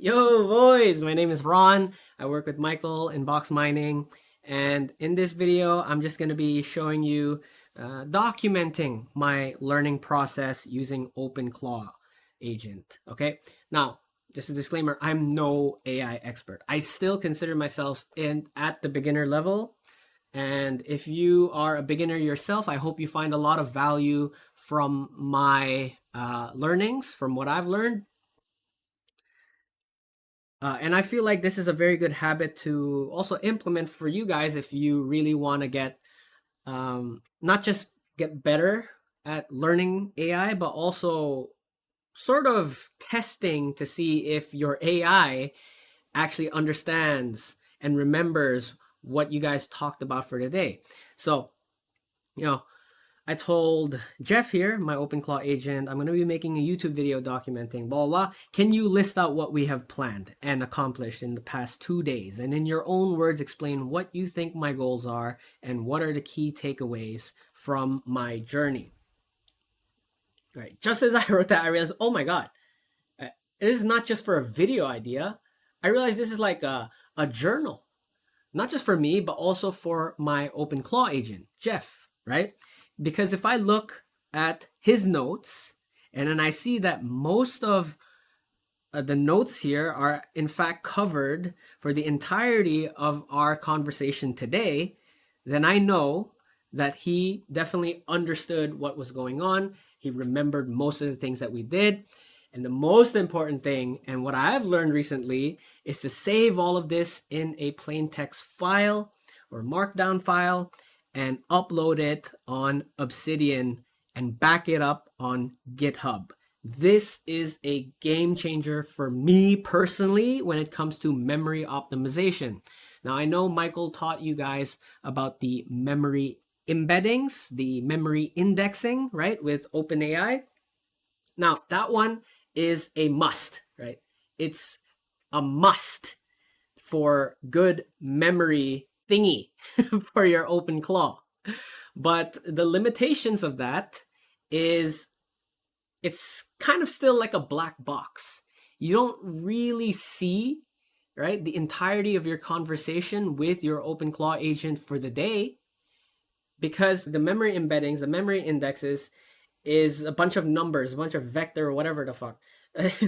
Yo, boys! My name is Ron. I work with Michael in Box Mining. And in this video, I'm just going to be showing you documenting my learning process using OpenClaw agent. Okay. Now, just a disclaimer, I'm no AI expert. I still consider myself at the beginner level. And if you are a beginner yourself, I hope you find a lot of value from my learnings, from what I've learned. And I feel like this is a very good habit to also implement for you guys if you really want to get not just get better at learning AI, but also sort of testing to see if your AI actually understands and remembers what you guys talked about for today. So, you know, I told Jeff here, my OpenClaw agent, I'm going to be making a YouTube video documenting blah, blah. Can you list out what we have planned and accomplished in the past 2 days? And in your own words, explain what you think my goals are and what are the key takeaways from my journey. All right. Just as I wrote that, I realized, oh my God, this is not just for a video idea. I realized this is like a journal, not just for me, but also for my OpenClaw agent, Jeff, right? Because if I look at his notes and then I see that most of the notes here are in fact covered for the entirety of our conversation today, then I know that he definitely understood what was going on. He remembered most of the things that we did. And the most important thing, and what I've learned recently, is to save all of this in a plain text file or markdown file and upload it on Obsidian and back it up on GitHub. This is a game changer for me personally when it comes to memory optimization. Now, I know Michael taught you guys about the memory embeddings, the memory indexing, right, with OpenAI. Now, that one is a must, right? It's a must for good memory thingy for your OpenClaw. But the limitations of that is it's kind of still like a black box. You don't really see, right, the entirety of your conversation with your OpenClaw agent for the day because the memory embeddings, the memory indexes is a bunch of numbers, a bunch of vector or whatever the fuck.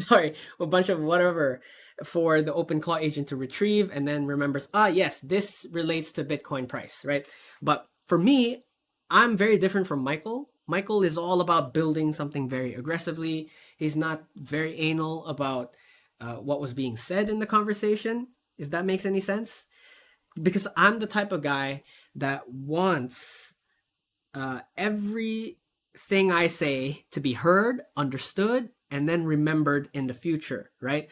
Sorry, a bunch of whatever for the OpenClaw agent to retrieve and then remembers, yes, this relates to Bitcoin price, right? But for me, I'm very different from Michael. Michael is all about building something very aggressively. He's not very anal about what was being said in the conversation, if that makes any sense. Because I'm the type of guy that wants everything I say to be heard, understood, and then remembered in the future, right?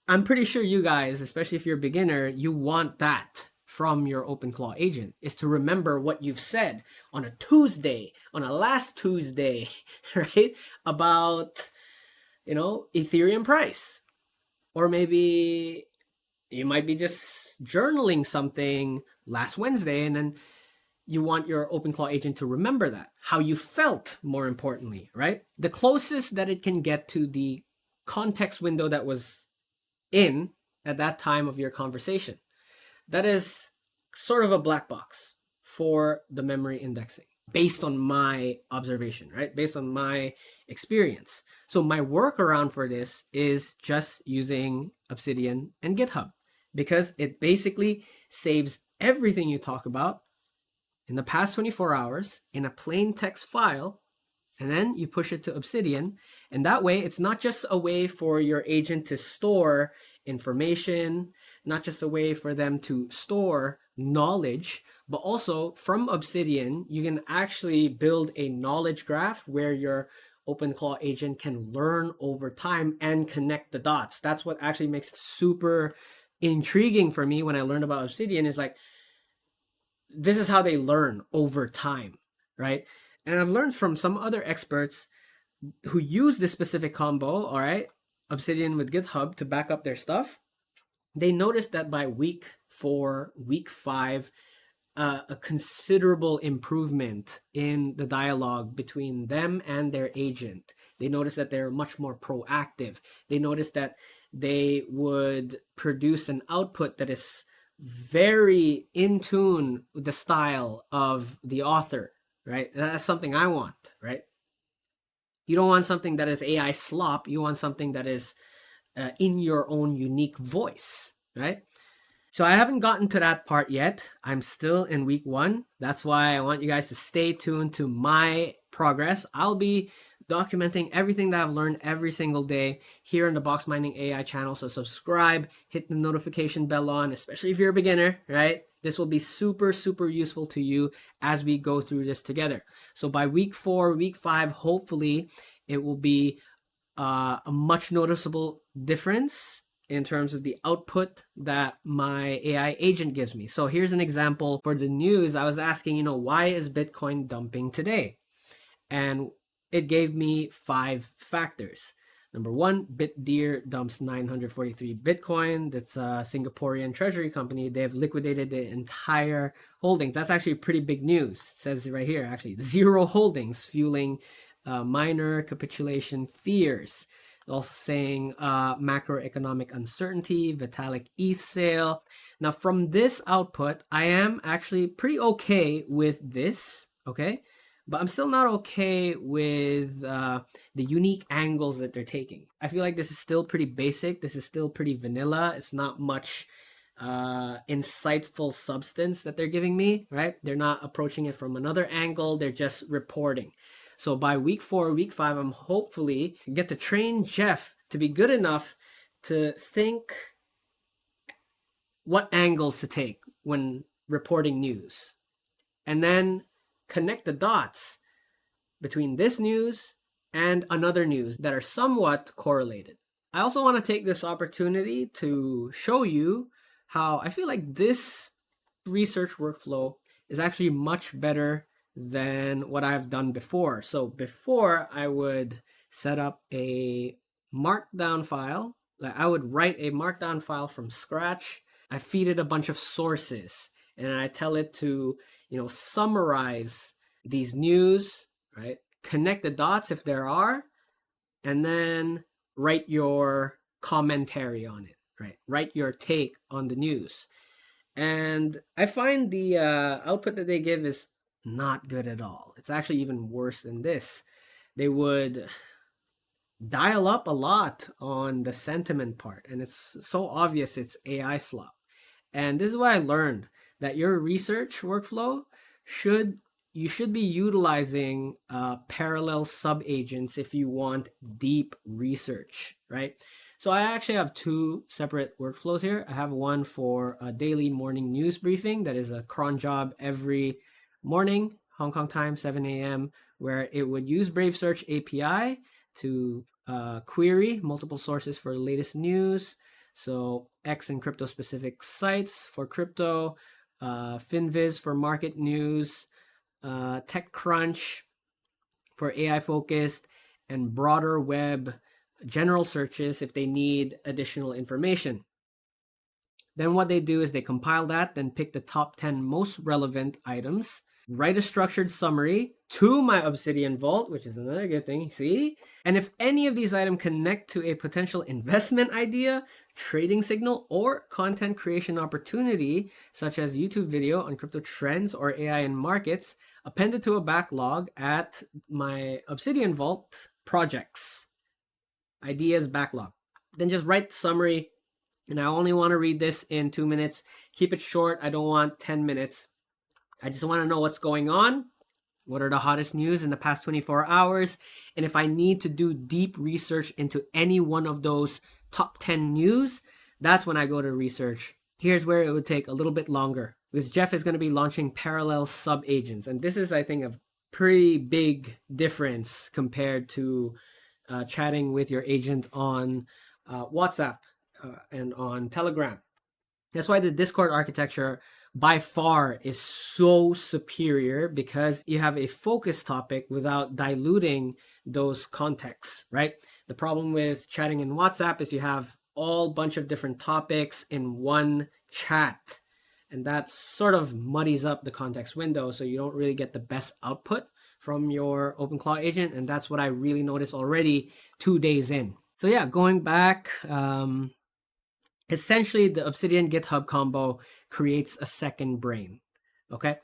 I'm pretty sure you guys, especially if you're a beginner, you want that from your OpenClaw agent, is to remember what you've said on a Tuesday, on a last Tuesday, right? About, Ethereum price. Or maybe you might be just journaling something last Wednesday and then you want your OpenClaw agent to remember that, how you felt, more importantly, right? The closest that it can get to the context window that was in at that time of your conversation. That is sort of a black box for the memory indexing based on my observation, right? Based on my experience. So my workaround for this is just using Obsidian and GitHub because it basically saves everything you talk about in the past 24 hours in a plain text file, and then you push it to Obsidian. And that way, it's not just a way for your agent to store information, not just a way for them to store knowledge, but also from Obsidian, you can actually build a knowledge graph where your OpenClaw agent can learn over time and connect the dots. That's what actually makes it super intriguing for me when I learned about Obsidian is like, this is how they learn over time, right? And I've learned from some other experts who use this specific combo, all right, Obsidian with GitHub to back up their stuff. They noticed that by week 4, week 5, a considerable improvement in the dialogue between them and their agent. They noticed that they're much more proactive. They noticed that they would produce an output that is very in tune with the style of the author, right? That's something I want, right? You don't want something that is AI slop. You want something that is in your own unique voice, right? So I haven't gotten to that part yet. I'm still in week 1. That's why I want you guys to stay tuned to my progress. I'll be documenting everything that I've learned every single day here on the BoxminingAI channel. So subscribe, hit the notification bell on, especially if you're a beginner, right? This will be super, super useful to you as we go through this together. So by week 4, week 5, hopefully it will be a much noticeable difference in terms of the output that my AI agent gives me. So here's an example for the news. I was asking, why is Bitcoin dumping today? And it gave me 5 factors. Number 1, BitDeer dumps 943 Bitcoin. That's a Singaporean treasury company. They've liquidated the entire holdings. That's actually pretty big news. It says right here, actually, 0 holdings, fueling minor capitulation fears. Also saying macroeconomic uncertainty, Vitalik ETH sale. Now, from this output, I am actually pretty okay with this, okay? But I'm still not okay with the unique angles that they're taking. I feel like this is still pretty basic. This is still pretty vanilla. It's not much insightful substance that they're giving me, right? They're not approaching it from another angle. They're just reporting. So by week 4, week 5, I'm hopefully get to train Jeff to be good enough to think what angles to take when reporting news. And then connect the dots between this news and another news that are somewhat correlated. I also want to take this opportunity to show you how I feel like this research workflow is actually much better than what I've done before. So before, I would set up a markdown file. Like I would write a markdown file from scratch. I feed it a bunch of sources and I tell it to, summarize these news, right? Connect the dots if there are, and then write your commentary on it, right? Write your take on the news. And I find the output that they give is not good at all. It's actually even worse than this. They would dial up a lot on the sentiment part, and it's so obvious it's AI slop. And this is what I learned, that your research workflow you should be utilizing parallel sub-agents if you want deep research, right? So I actually have 2 separate workflows here. I have one for a daily morning news briefing that is a cron job every morning, Hong Kong time, 7 a.m., where it would use Brave Search API to query multiple sources for the latest news. So X and crypto specific sites for crypto, FinViz for market news, TechCrunch for AI focused, and broader web general searches if they need additional information. Then what they do is they compile that, then pick the top 10 most relevant items, write a structured summary to my Obsidian vault, which is another good thing, see? And if any of these items connect to a potential investment idea, trading signal, or content creation opportunity, such as YouTube video on crypto trends or AI in markets, append it to a backlog at my Obsidian vault projects, ideas backlog. Then just write the summary, and I only want to read this in 2 minutes. Keep it short. I don't want 10 minutes. I just want to know what's going on. What are the hottest news in the past 24 hours? And if I need to do deep research into any one of those top 10 news, that's when I go to research. Here's where it would take a little bit longer, because Jeff is going to be launching parallel sub-agents. And this is, I think, a pretty big difference compared to chatting with your agent on WhatsApp and on Telegram. That's why the Discord architecture by far is so superior, because you have a focus topic without diluting those contexts, right? The problem with chatting in WhatsApp is you have all bunch of different topics in one chat, and that sort of muddies up the context window, so you don't really get the best output from your OpenClaw agent. And that's what I really noticed already 2 days in. So yeah, going back, essentially the Obsidian GitHub combo creates a second brain. Okay.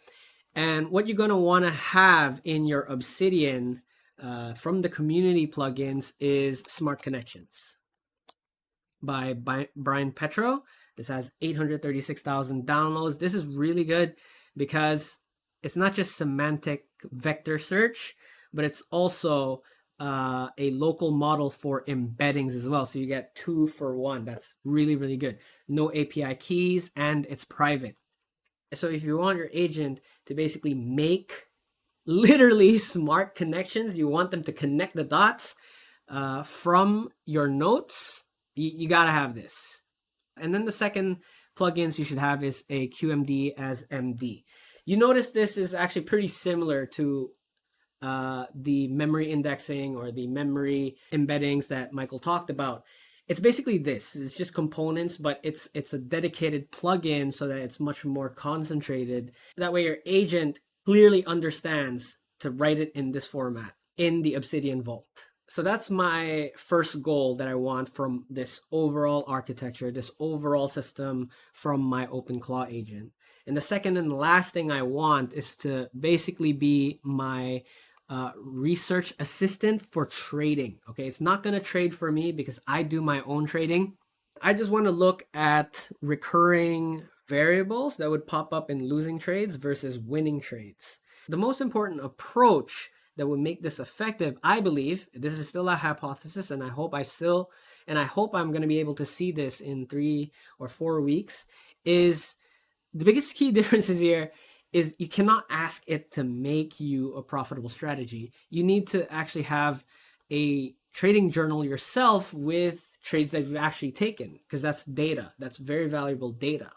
And what you're going to want to have in your Obsidian from the community plugins is Smart Connections by Brian Petro. This has 836,000 downloads. This is really good because it's not just semantic vector search, but it's also a local model for embeddings as well. So you get 2 for 1. That's really, really good. No API keys, and it's private. So if you want your agent to basically make literally smart connections, you want them to connect the dots from your notes, you got to have this. And then the second plugins you should have is a QMD as MD. You notice this is actually pretty similar to the memory indexing or the memory embeddings that Michael talked about. It's basically this. It's just components, but it's a dedicated plugin so that it's much more concentrated. That way your agent clearly understands to write it in this format in the Obsidian Vault. So that's my first goal that I want from this overall architecture, this overall system from my OpenClaw agent. And the second and last thing I want is to basically be my research assistant for trading. Okay, it's not going to trade for me because I do my own trading. I just want to look at recurring variables that would pop up in losing trades versus winning trades. The most important approach that would make this effective, I believe, this is still a hypothesis, and I hope I'm going to be able to see this in 3 or 4 weeks, is the biggest key differences here is you cannot ask it to make you a profitable strategy. You need to actually have a trading journal yourself with trades that you've actually taken, because that's data. That's very valuable data.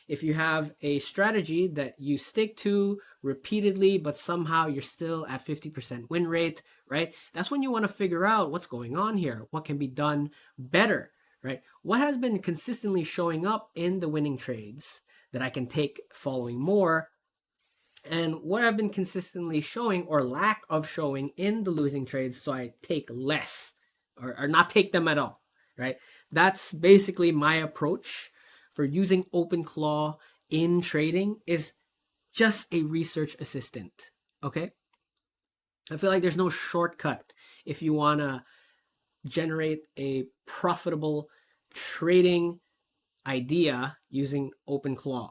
If you have a strategy that you stick to repeatedly, but somehow you're still at 50% win rate, right? That's when you want to figure out what's going on here. What can be done better, right? What has been consistently showing up in the winning trades that I can take following more, and what I've been consistently showing or lack of showing in the losing trades, so I take less or not take them at all, right? That's basically my approach for using OpenClaw in trading, is just a research assistant, okay? I feel like there's no shortcut if you want to generate a profitable trading idea using OpenClaw.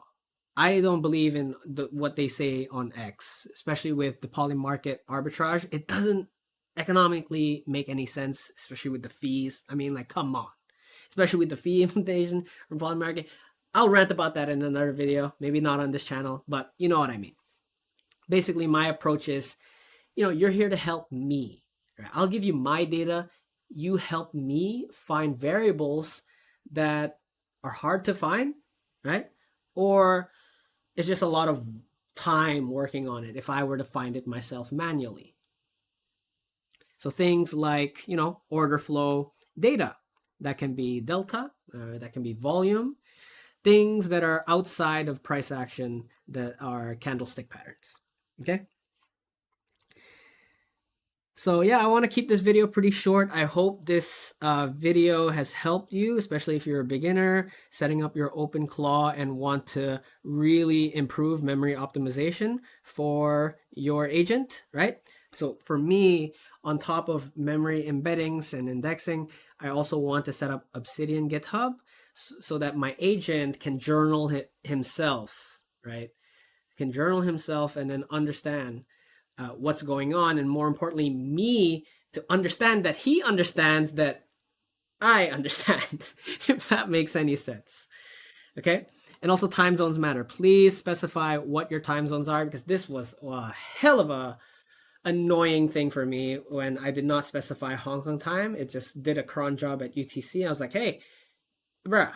I don't believe in what they say on X, especially with the poly market arbitrage. It doesn't economically make any sense, especially with the fees. I mean, like, come on. Especially with the fee implementation from poly market. I'll rant about that in another video, maybe not on this channel, but you know what I mean. Basically, my approach is, you're here to help me. Right? I'll give you my data. You help me find variables that are hard to find, right? Or it's just a lot of time working on it if I were to find it myself manually. So things like, order flow data, that can be delta, that can be volume, things that are outside of price action that are candlestick patterns, okay? So yeah, I want to keep this video pretty short. I hope this video has helped you, especially if you're a beginner setting up your OpenClaw and want to really improve memory optimization for your agent, right? So for me, on top of memory embeddings and indexing, I also want to set up Obsidian GitHub so that my agent can journal himself, right? Can journal himself and then understand what's going on, and more importantly, me to understand that he understands that I understand, if that makes any sense. Okay? And also time zones matter. Please specify what your time zones are, because this was a hell of a annoying thing for me when I did not specify Hong Kong time. It just did a cron job at UTC. I was like, hey, bruh,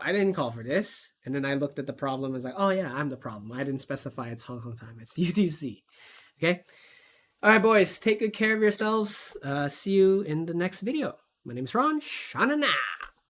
I didn't call for this. And then I looked at the problem and was like, oh yeah, I'm the problem. I didn't specify it's Hong Kong time. It's UTC. Okay? All right, boys, take good care of yourselves. See you in the next video. My name is Ron. Shana now.